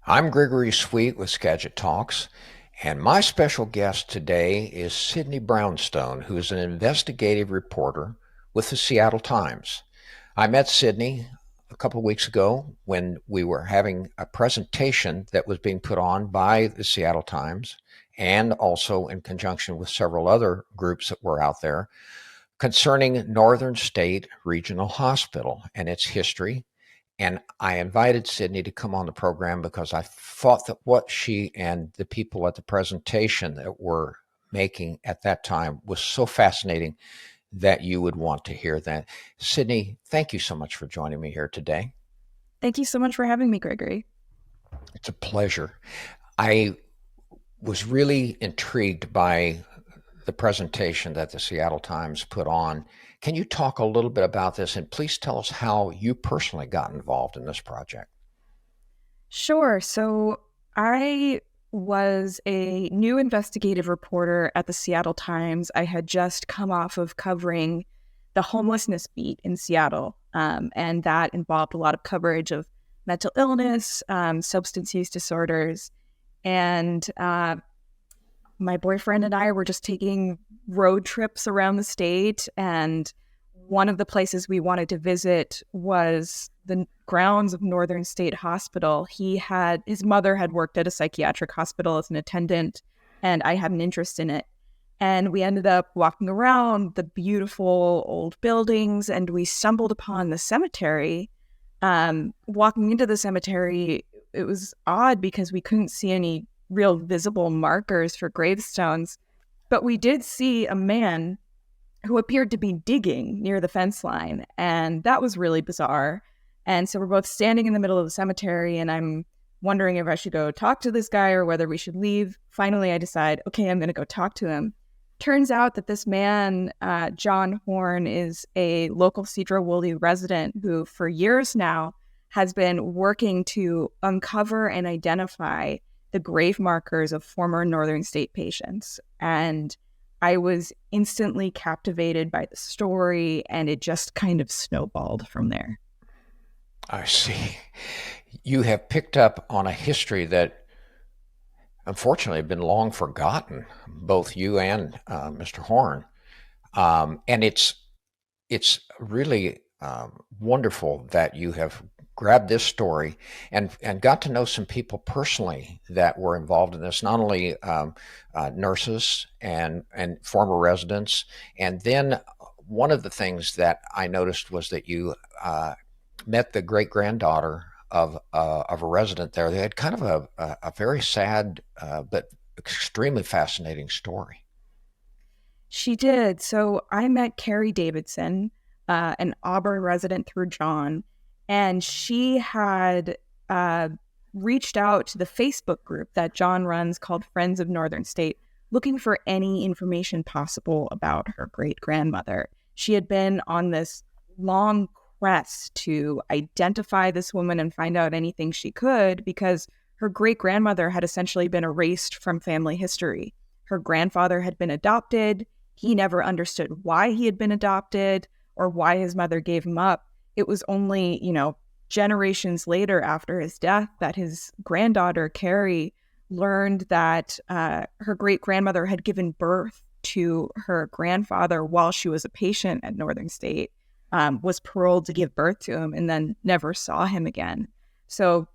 I'm Gregory Sweet with Skagit Talks, and my special guest today is Sydney Brownstone, who is an investigative reporter with the Seattle Times. I met Sydney a couple of weeks ago when we were having a presentation that was being put on by the Seattle Times and also in conjunction with several other groups that were out there concerning Northern State Regional Hospital and its history. And I invited Sydney to come on the program because I thought that what she and the people at the presentation that were making at that time was so fascinating that you would want to hear that. Sydney, thank you so much for joining me here today. Thank you so much for having me, Gregory. It's a pleasure. I was really intrigued by the presentation that the Seattle Times put on. Can you talk a little bit about this and please tell us how you personally got involved in this project? Sure. So I was a new investigative reporter at the Seattle Times. I had just come off of covering the homelessness beat in Seattle, and that involved a lot of coverage of mental illness, substance use disorders, and my boyfriend and I were just taking road trips around the state, and one of the places we wanted to visit was the grounds of Northern State Hospital. His mother had worked at a psychiatric hospital as an attendant, and I had an interest in it. And we ended up walking around the beautiful old buildings, and we stumbled upon the cemetery. Walking into the cemetery, it was odd because we couldn't see any real visible markers for gravestones, but we did see a man who appeared to be digging near the fence line, and that was really bizarre. And so we're both standing in the middle of the cemetery, and I'm wondering if I should go talk to this guy or whether we should leave. Finally, I decide, okay, I'm going to go talk to him. Turns out that this man, John Horn, is a local Cedro-Woolley resident who, for years now, has been working to uncover and identify the grave markers of former Northern State patients. And I was instantly captivated by the story, and it just kind of snowballed from there. I see. You have picked up on a history that unfortunately had been long forgotten, both you and Mr. Horn. And it's really wonderful that you have grabbed this story and got to know some people personally that were involved in this, not only nurses and former residents. And then one of the things that I noticed was that you met the great granddaughter of a resident there. They had kind of a very sad but extremely fascinating story. She did. So I met Carrie Davidson, an Auburn resident through John, and she had reached out to the Facebook group that John runs called Friends of Northern State, looking for any information possible about her great grandmother. She had been on this long quest to identify this woman and find out anything she could because her great grandmother had essentially been erased from family history. Her grandfather had been adopted. He never understood why he had been adopted or why his mother gave him up. It was only, generations later after his death that his granddaughter, Carrie, learned that her great grandmother had given birth to her grandfather while she was a patient at Northern State, was paroled to give birth to him, and then never saw him again. So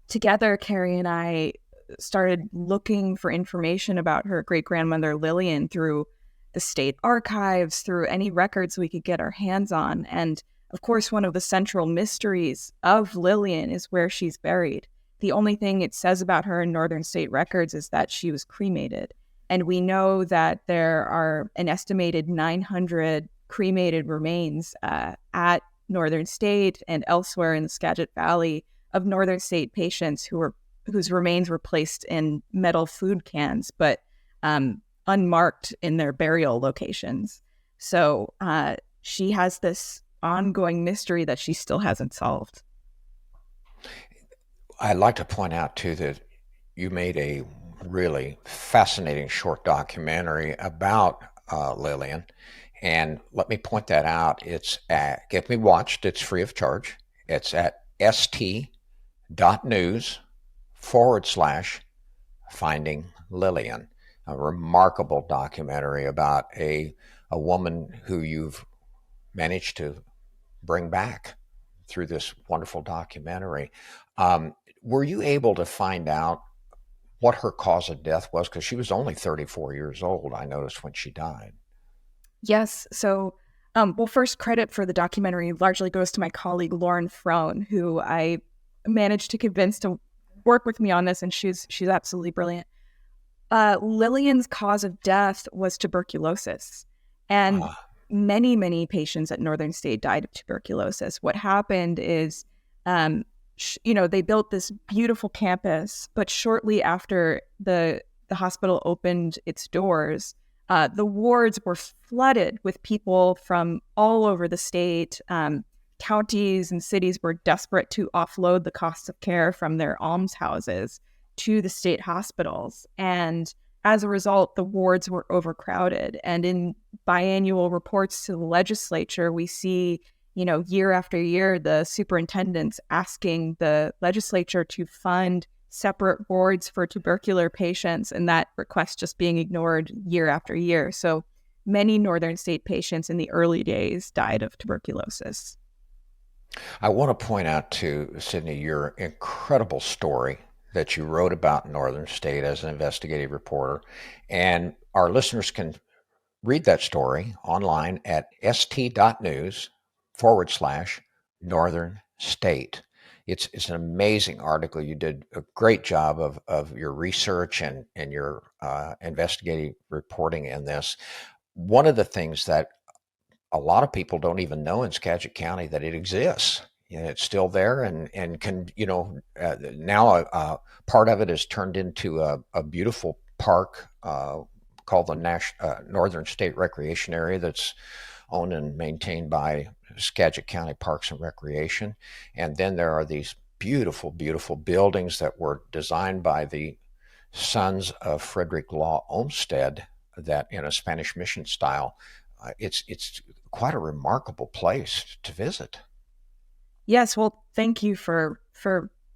together, Carrie and I started looking for information about her great grandmother, Lillian, through the state archives, through any records we could get our hands on. And of course, one of the central mysteries of Lillian is where she's buried. The only thing it says about her in Northern State records is that she was cremated. And we know that there are an estimated 900 cremated remains at Northern State and elsewhere in the Skagit Valley of Northern State patients whose remains were placed in metal food cans, but unmarked in their burial locations. So she has this ongoing mystery that she still hasn't solved. I'd like to point out too that you made a really fascinating short documentary about Lillian. And let me point that out. It's at Get Me Watched. It's free of charge. It's at st.news Finding Lillian, a remarkable documentary about a woman who you've managed to bring back through this wonderful documentary. Um, were you able to find out what her cause of death was? Because she was only 34 years old, I noticed, when she died. Yes. So, well, first, credit for the documentary largely goes to my colleague Lauren Frone, who I managed to convince to work with me on this, and she's absolutely brilliant. Lillian's cause of death was tuberculosis, and Ah, many patients at Northern State died of tuberculosis. What happened is, um, they built this beautiful campus, but shortly after the hospital opened its doors, the wards were flooded with people from all over the state. Counties and cities were desperate to offload the costs of care from their almshouses to the state hospitals. And as a result, the wards were overcrowded. And in biannual reports to the legislature, we see, year after year, the superintendents asking the legislature to fund separate wards for tubercular patients, and that request just being ignored year after year. So many Northern State patients in the early days died of tuberculosis. I want to point out to Sydney your incredible story that you wrote about Northern State as an investigative reporter. And our listeners can read that story online at st.news /Northern State. It's an amazing article. You did a great job of your research and your investigative reporting in this. One of the things that a lot of people don't even know in Skagit County that it exists. It's still there and can, now part of it is turned into a beautiful park called the Northern State Recreation Area that's owned and maintained by Skagit County Parks and Recreation. And then there are these beautiful buildings that were designed by the sons of Frederick Law Olmsted, that in a Spanish mission style. It's quite a remarkable place to visit. Yes, well, thank you for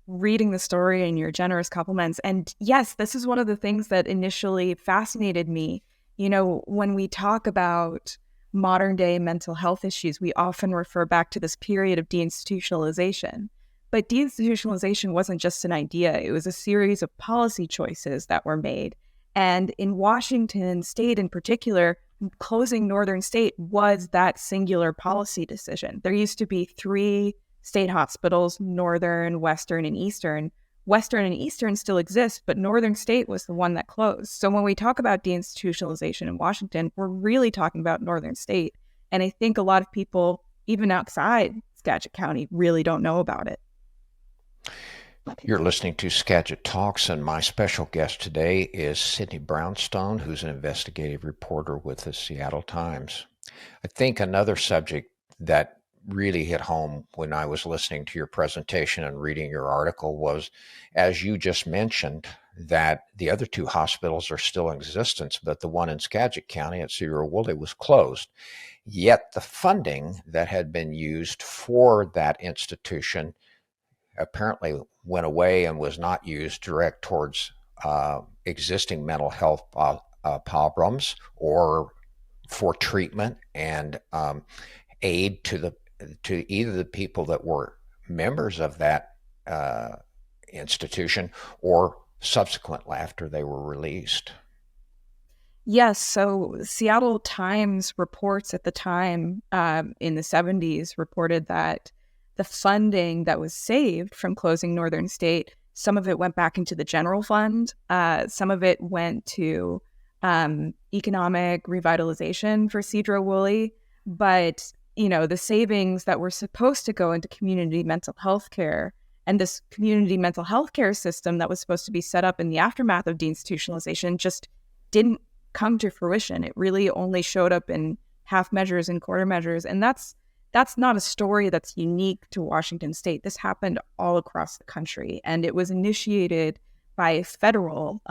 reading the story and your generous compliments. And yes, this is one of the things that initially fascinated me. When we talk about modern day mental health issues, we often refer back to this period of deinstitutionalization. But deinstitutionalization wasn't just an idea, it was a series of policy choices that were made. And in Washington state in particular, closing Northern State was that singular policy decision. There used to be three state hospitals: Northern, Western, and Eastern. Western and Eastern still exist, but Northern State was the one that closed. So when we talk about deinstitutionalization in Washington, we're really talking about Northern State. And I think a lot of people, even outside Skagit County, really don't know about it. You're listening to Skagit Talks, and my special guest today is Sydney Brownstone, who's an investigative reporter with the Seattle Times. I think another subject that really hit home when I was listening to your presentation and reading your article was, as you just mentioned, that the other two hospitals are still in existence, but the one in Skagit County at Cedar Woolley was closed. Yet the funding that had been used for that institution apparently went away and was not used direct towards existing mental health problems or for treatment and aid to either the people that were members of that institution or subsequently after they were released. Yes, so Seattle Times reports at the time, in the 70s, reported that the funding that was saved from closing Northern State, some of it went back into the general fund, some of it went to economic revitalization for Cedar Woolley, but the savings that were supposed to go into community mental health care and this community mental health care system that was supposed to be set up in the aftermath of deinstitutionalization just didn't come to fruition. It really only showed up in half measures and quarter measures. And that's not a story that's unique to Washington State. This happened all across the country, and it was initiated by federal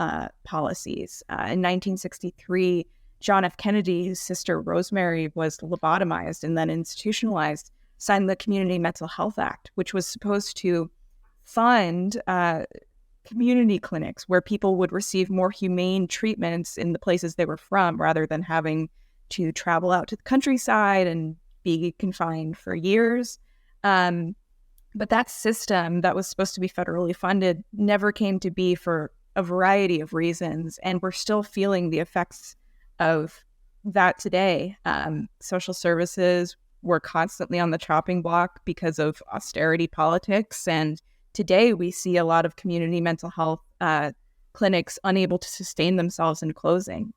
policies. In 1963, John F. Kennedy, whose sister Rosemary was lobotomized and then institutionalized, signed the Community Mental Health Act, which was supposed to fund community clinics where people would receive more humane treatments in the places they were from rather than having to travel out to the countryside and be confined for years. But that system that was supposed to be federally funded never came to be for a variety of reasons. And we're still feeling the effects of that today. Social services were constantly on the chopping block because of austerity politics. And today we see a lot of community mental health clinics unable to sustain themselves in closing.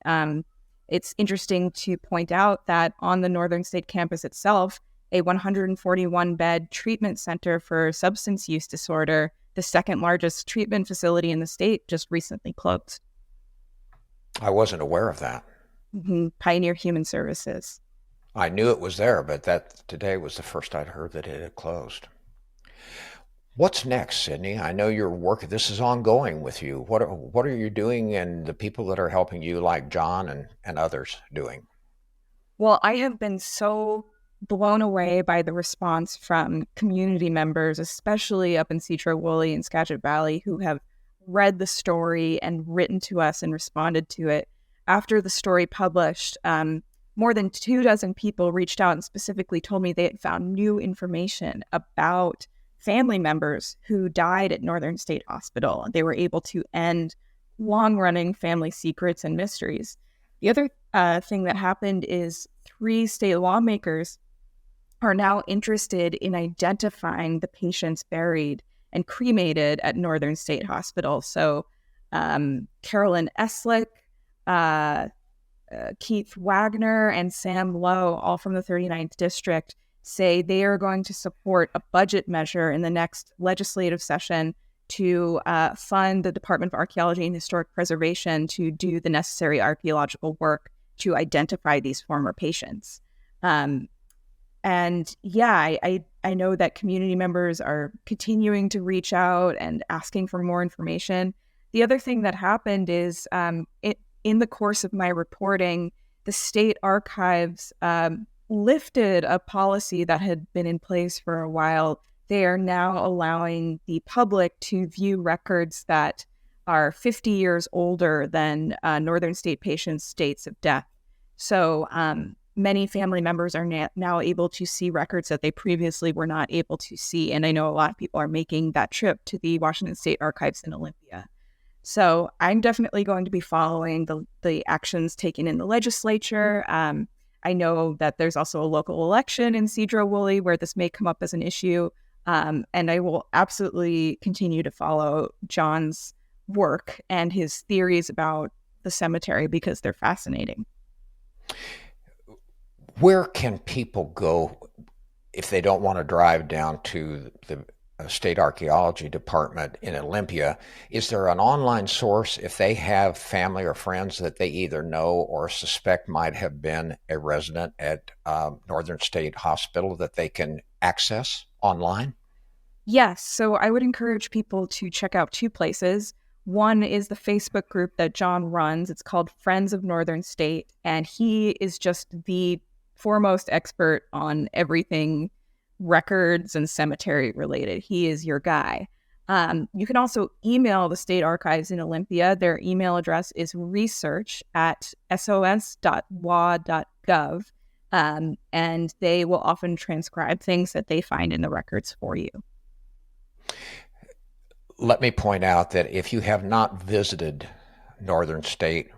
It's interesting to point out that on the Northern State campus itself, a 141-bed treatment center for substance use disorder, the second largest treatment facility in the state, just recently closed. I wasn't aware of that. Pioneer Human Services. I knew it was there, but that today was the first I'd heard that it had closed. What's next, Sydney? I know your work, this is ongoing with you. What are you doing and the people that are helping you, like John and others, doing? Well, I have been so blown away by the response from community members, especially up in Cedro-Woolley and Skagit Valley, who have read the story and written to us and responded to it. After the story published, more than 24 people reached out and specifically told me they had found new information about family members who died at Northern State Hospital. They were able to end long-running family secrets and mysteries. The other thing that happened is 3 state lawmakers are now interested in identifying the patients buried and cremated at Northern State Hospital. So Carolyn Eslick, Keith Wagner, and Sam Lowe, all from the 39th District, say they are going to support a budget measure in the next legislative session to fund the Department of Archaeology and Historic Preservation to do the necessary archaeological work to identify these former patients. And yeah, I know that community members are continuing to reach out and asking for more information. The other thing that happened is in the course of my reporting, the state archives lifted a policy that had been in place for a while. They are now allowing the public to view records that are 50 years older than Northern State patients' dates of death. So many family members are now able to see records that they previously were not able to see. And I know a lot of people are making that trip to the Washington State Archives in Olympia. So I'm definitely going to be following the actions taken in the legislature. I know that there's also a local election in Cedro-Woolley where this may come up as an issue. And I will absolutely continue to follow John's work and his theories about the cemetery because they're fascinating. Where can people go if they don't want to drive down to the State Archaeology Department in Olympia? Is there an online source if they have family or friends that they either know or suspect might have been a resident at Northern State Hospital that they can access online? Yes. So I would encourage people to check out 2 places. One is the Facebook group that John runs. It's called Friends of Northern State. And he is just the foremost expert on everything records and cemetery related. He is your guy. You can also email the State Archives in Olympia. Their email address is research@sos.wa.gov. And they will often transcribe things that they find in the records for you. Let me point out that if you have not visited Northern State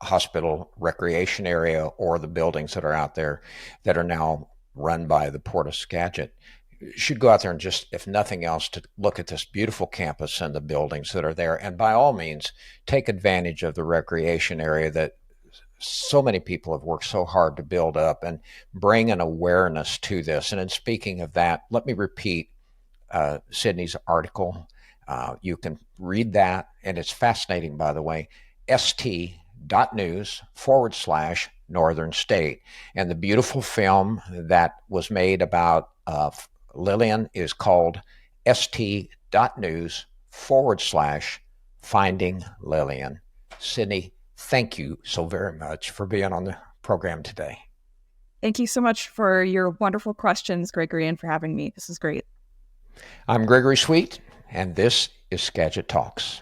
Hospital recreation area or the buildings that are out there that are now run by the Port of Skagit, you should go out there and just, if nothing else, to look at this beautiful campus and the buildings that are there. And by all means, take advantage of the recreation area that so many people have worked so hard to build up and bring an awareness to this. And in speaking of that, let me repeat Sydney's article. You can read that, and it's fascinating, by the way, st.news/Northern State. And the beautiful film that was made about Lillian is called st.news/Finding Lillian. Sydney, thank you so very much for being on the program today. Thank you so much for your wonderful questions, Gregory, and for having me. This is great. I'm Gregory Sweet, and this is Skagit Talks.